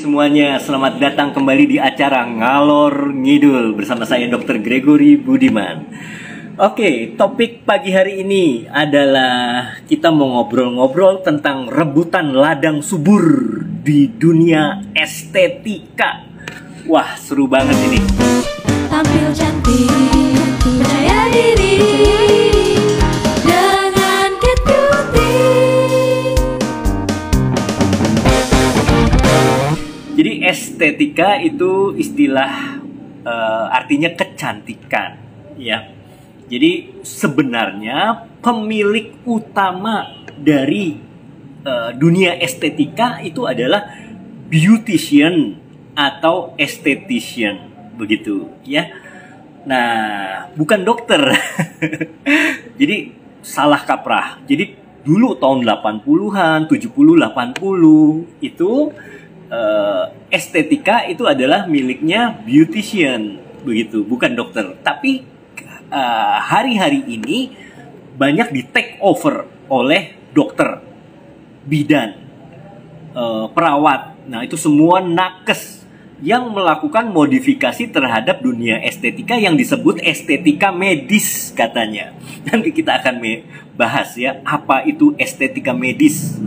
Semuanya, selamat datang kembali di acara Ngalor Ngidul bersama saya Dr. Gregory Budiman. Oke, topik pagi hari ini adalah kita mau ngobrol-ngobrol tentang rebutan ladang subur di dunia estetika. Wah, seru banget ini. Tampil cantik, percaya diri dengan Kate Beauty. Jadi estetika itu istilah artinya kecantikan, ya. Jadi sebenarnya pemilik utama dari dunia estetika itu adalah beautician atau esthetician, begitu, ya. Nah, bukan dokter. Jadi salah kaprah. Jadi dulu tahun 80-an, 70, 80 itu estetika itu adalah miliknya beautician, begitu, bukan dokter. Tapi hari-hari ini banyak di take over oleh dokter, bidan, perawat. Nah, itu semua nakes yang melakukan modifikasi terhadap dunia estetika yang disebut estetika medis katanya. Nanti kita akan bahas ya, apa itu estetika medis.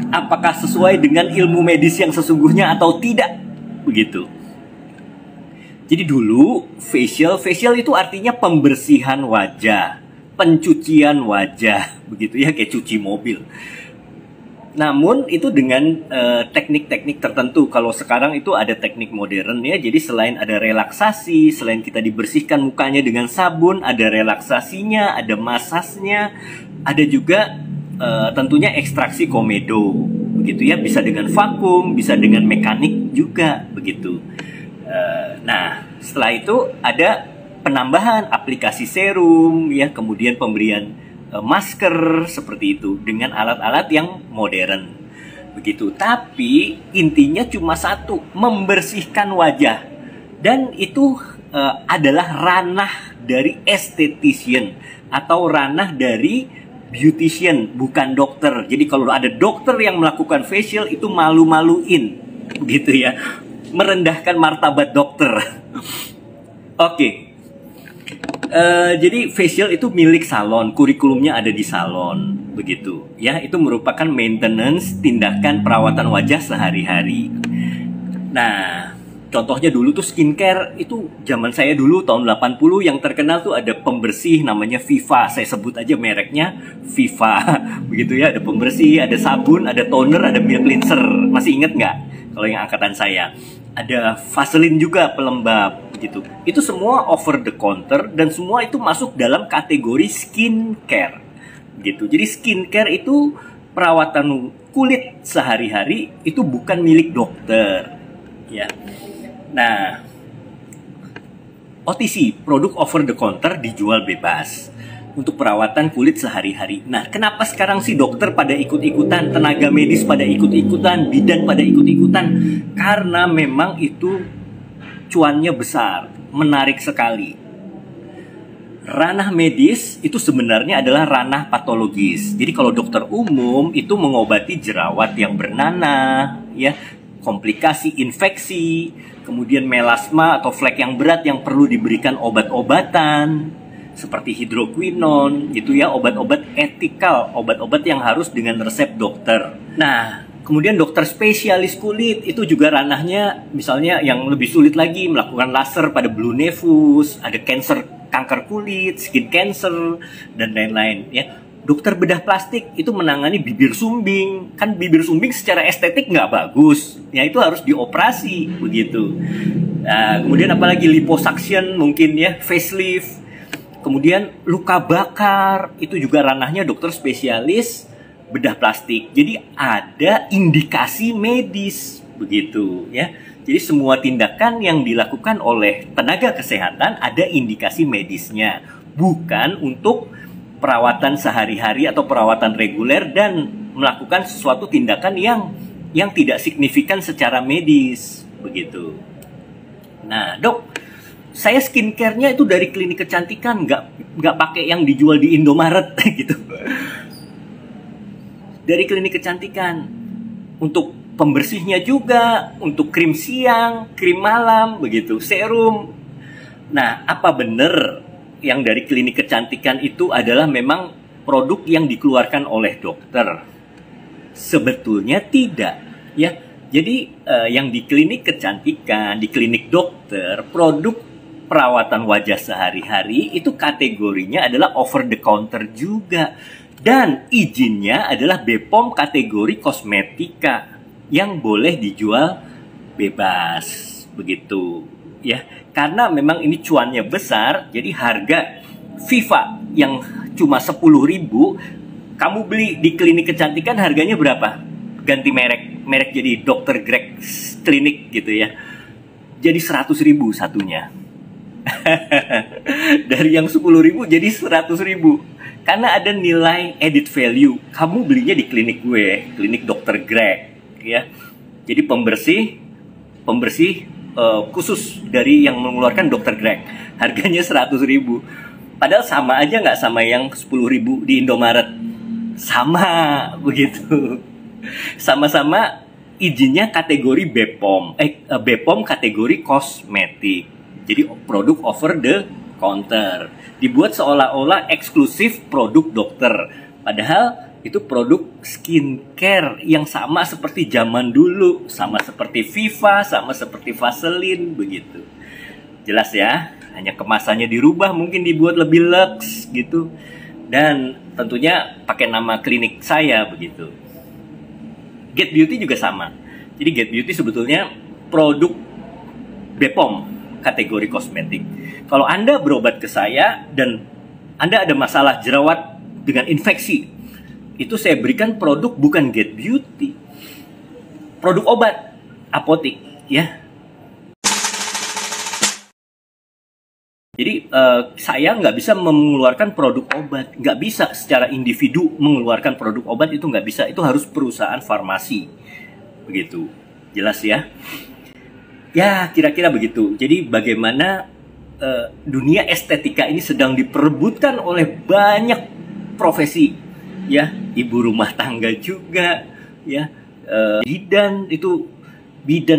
Apakah sesuai dengan ilmu medis yang sesungguhnya atau tidak, begitu. Jadi dulu facial itu artinya pembersihan wajah, pencucian wajah, begitu ya, kayak cuci mobil. Namun itu dengan teknik-teknik tertentu. Kalau sekarang itu ada teknik modern ya. Jadi selain ada relaksasi, selain kita dibersihkan mukanya dengan sabun, ada relaksasinya, ada masasnya, ada juga tentunya ekstraksi komedo, begitu ya, bisa dengan vakum, bisa dengan mekanik juga, begitu. Nah, setelah itu ada penambahan aplikasi serum, ya, kemudian pemberian masker seperti itu dengan alat-alat yang modern, begitu. Tapi intinya cuma satu, membersihkan wajah, dan itu adalah ranah dari esthetician atau ranah dari beautician, bukan dokter. Jadi kalau ada dokter yang melakukan facial itu malu-maluin, begitu ya, merendahkan martabat dokter. Oke. Jadi facial itu milik salon, kurikulumnya ada di salon, begitu ya. Itu merupakan maintenance, tindakan perawatan wajah sehari-hari. Nah, contohnya dulu tuh skincare itu zaman saya dulu tahun 80 yang terkenal tuh ada pembersih namanya Viva. Saya sebut aja mereknya Viva. Begitu ya, ada pembersih, ada sabun, ada toner, ada milk cleanser. Masih inget nggak? Kalau yang angkatan saya. Ada Vaseline juga pelembab, begitu. Itu semua over the counter dan semua itu masuk dalam kategori skincare. Gitu. Jadi skincare itu perawatan kulit sehari-hari, itu bukan milik dokter. Ya. Nah, OTC, produk over the counter, dijual bebas untuk perawatan kulit sehari-hari. Nah, kenapa sekarang sih dokter pada ikut-ikutan, tenaga medis pada ikut-ikutan, bidan pada ikut-ikutan? Karena memang itu cuannya besar, menarik sekali. Ranah medis itu sebenarnya adalah ranah patologis. Jadi kalau dokter umum itu mengobati jerawat yang bernanah, ya, komplikasi infeksi, kemudian melasma atau flek yang berat yang perlu diberikan obat-obatan seperti hidroquinon, gitu ya, obat-obat etikal, obat-obat yang harus dengan resep dokter. Nah, kemudian dokter spesialis kulit itu juga ranahnya, misalnya yang lebih sulit lagi, melakukan laser pada blue nevus, ada kanker kulit, skin cancer, dan lain-lain, ya. Dokter bedah plastik itu menangani bibir sumbing. Kan bibir sumbing secara estetik nggak bagus, ya, itu harus dioperasi, begitu. Nah, kemudian apalagi liposuction mungkin ya, facelift. Kemudian luka bakar, itu juga ranahnya dokter spesialis bedah plastik. Jadi ada indikasi medis, begitu ya. Jadi semua tindakan yang dilakukan oleh tenaga kesehatan ada indikasi medisnya, bukan untuk perawatan sehari-hari atau perawatan reguler dan melakukan sesuatu tindakan yang tidak signifikan secara medis, begitu. Nah, dok, saya skincare-nya itu dari klinik kecantikan, nggak pakai yang dijual di Indomaret gitu. Dari klinik kecantikan untuk pembersihnya juga, untuk krim siang, krim malam, begitu, serum. Nah, apa benar yang dari klinik kecantikan itu adalah memang produk yang dikeluarkan oleh dokter? Sebetulnya tidak, ya. Jadi yang di klinik kecantikan, di klinik dokter, produk perawatan wajah sehari-hari itu kategorinya adalah over the counter juga. Dan izinnya adalah BPOM kategori kosmetika yang boleh dijual bebas, begitu, ya. Karena memang ini cuannya besar, jadi harga Viva yang cuma 10.000, kamu beli di klinik kecantikan harganya berapa? Ganti merek jadi Dr. Greg Klinik gitu ya. Jadi 100.000 satunya. Dari yang 10.000 jadi 100.000. Karena ada nilai added value. Kamu belinya di klinik gue, klinik Dr. Greg ya. Jadi pembersih khusus dari yang mengeluarkan Dr. Greg. Harganya 100.000. Padahal sama aja nggak sama yang 10.000 di Indomaret. Sama begitu. Sama-sama izinnya kategori BPOM. BPOM kategori kosmetik. Jadi produk over the counter. Dibuat seolah-olah eksklusif produk dokter. Padahal itu produk skincare yang sama seperti zaman dulu, sama seperti Viva, sama seperti Vaseline begitu. Jelas ya, hanya kemasannya dirubah, mungkin dibuat lebih luxe gitu. Dan tentunya pakai nama klinik saya begitu. Get Beauty juga sama. Jadi Get Beauty sebetulnya produk BPOM kategori kosmetik. Kalau Anda berobat ke saya dan Anda ada masalah jerawat dengan infeksi, itu saya berikan produk bukan Get Beauty, produk obat apotik ya. Jadi saya nggak bisa mengeluarkan produk obat, nggak bisa secara individu mengeluarkan produk obat, itu nggak bisa, itu harus perusahaan farmasi begitu. Jelas ya? Ya kira-kira begitu. Jadi bagaimana dunia estetika ini sedang diperebutkan oleh banyak profesi ya, ibu rumah tangga juga ya, bidan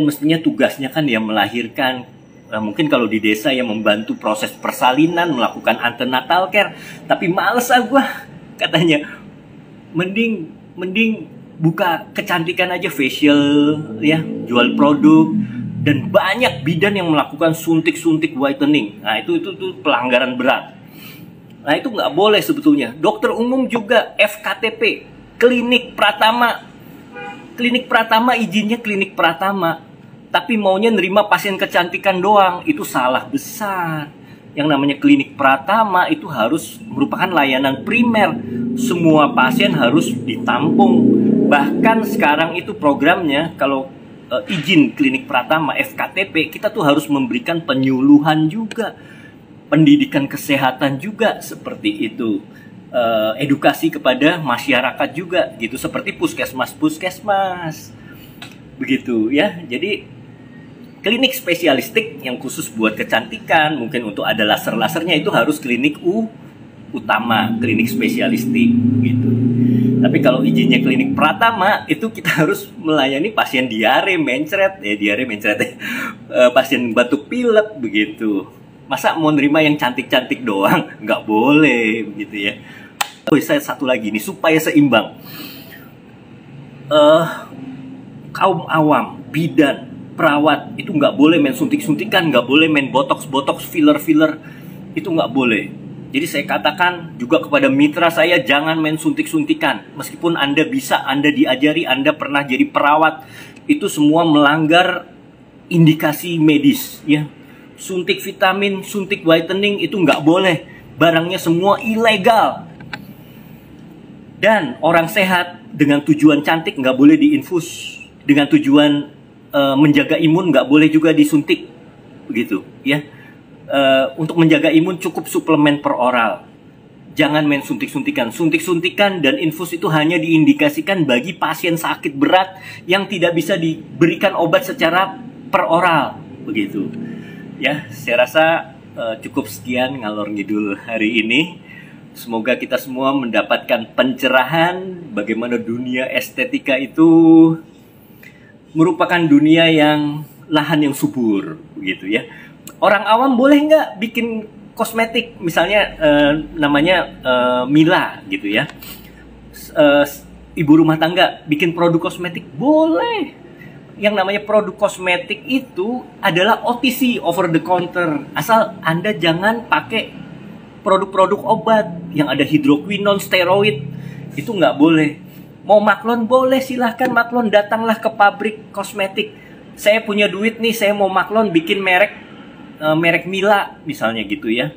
mestinya tugasnya kan ya melahirkan. Mungkin kalau di desa yang membantu proses persalinan, melakukan antenatal care, tapi males gua katanya, mending buka kecantikan aja, facial ya, jual produk. Dan banyak bidan yang melakukan suntik-suntik whitening. Nah itu pelanggaran berat. Nah itu nggak boleh sebetulnya. Dokter umum juga FKTP, klinik Pratama izinnya klinik Pratama, tapi maunya nerima pasien kecantikan doang. Itu salah besar. Yang namanya klinik Pratama itu harus merupakan layanan primer. Semua pasien harus ditampung. Bahkan sekarang itu programnya, kalau izin klinik Pratama FKTP, kita tuh harus memberikan penyuluhan juga, pendidikan kesehatan juga seperti itu, edukasi kepada masyarakat juga gitu, seperti puskesmas begitu ya. Jadi klinik spesialistik yang khusus buat kecantikan, mungkin untuk ada laser-lasernya, itu harus klinik utama, klinik spesialistik gitu. Tapi kalau izinnya klinik Pratama, itu kita harus melayani pasien diare mencret, pasien batuk pilek begitu. Masa mau nerima yang cantik-cantik doang? Nggak boleh begitu ya. Saya satu lagi nih supaya seimbang. Kaum awam, bidan, perawat itu nggak boleh main suntik-suntikan, nggak boleh main botox, filler, itu nggak boleh. Jadi saya katakan juga kepada mitra saya, jangan main suntik-suntikan. Meskipun Anda bisa, Anda diajari, Anda pernah jadi perawat, itu semua melanggar indikasi medis ya. Suntik vitamin, suntik whitening itu nggak boleh. Barangnya semua ilegal. Dan orang sehat dengan tujuan cantik nggak boleh diinfus. Dengan tujuan menjaga imun nggak boleh juga disuntik. Begitu ya. Untuk menjaga imun cukup suplemen per oral. Jangan main suntik-suntikan. Suntik-suntikan dan infus itu hanya diindikasikan bagi pasien sakit berat yang tidak bisa diberikan obat secara per oral. Begitu. Ya, saya rasa cukup sekian ngalor ngidul hari ini. Semoga kita semua mendapatkan pencerahan bagaimana dunia estetika itu merupakan dunia yang lahan yang subur, gitu ya. Orang awam boleh nggak bikin kosmetik, misalnya namanya Mila, gitu ya. Ibu rumah tangga bikin produk kosmetik boleh. Yang namanya produk kosmetik itu adalah OTC, over the counter. Asal Anda jangan pakai produk-produk obat yang ada hidroquinone, steroid, itu nggak boleh. Mau maklon boleh, silahkan maklon, datanglah ke pabrik kosmetik. Saya punya duit nih, saya mau maklon bikin merek Mila misalnya gitu ya.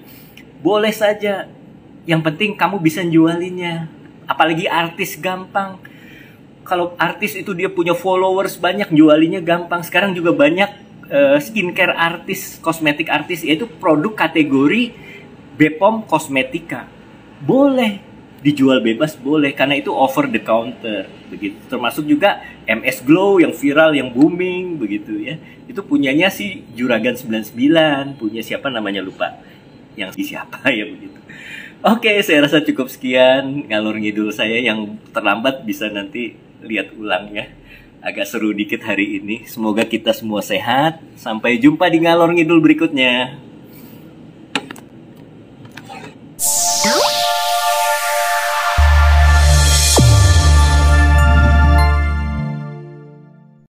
Boleh saja. Yang penting kamu bisa jualinnya. Apalagi artis, gampang. Kalau artis itu dia punya followers banyak, jualinnya gampang. Sekarang juga banyak skincare artis, kosmetik artis, yaitu produk kategori Bepom Kosmetika. Boleh dijual bebas, boleh, karena itu over the counter begitu. Termasuk juga MS Glow yang viral, yang booming begitu ya. Itu punyanya si Juragan 99, punya siapa namanya lupa. Yang siapa ya begitu. Oke, saya rasa cukup sekian ngalor ngidul saya. Yang terlambat bisa nanti lihat ulang ya. Agak seru dikit hari ini. Semoga kita semua sehat. Sampai jumpa di ngalor ngidul berikutnya.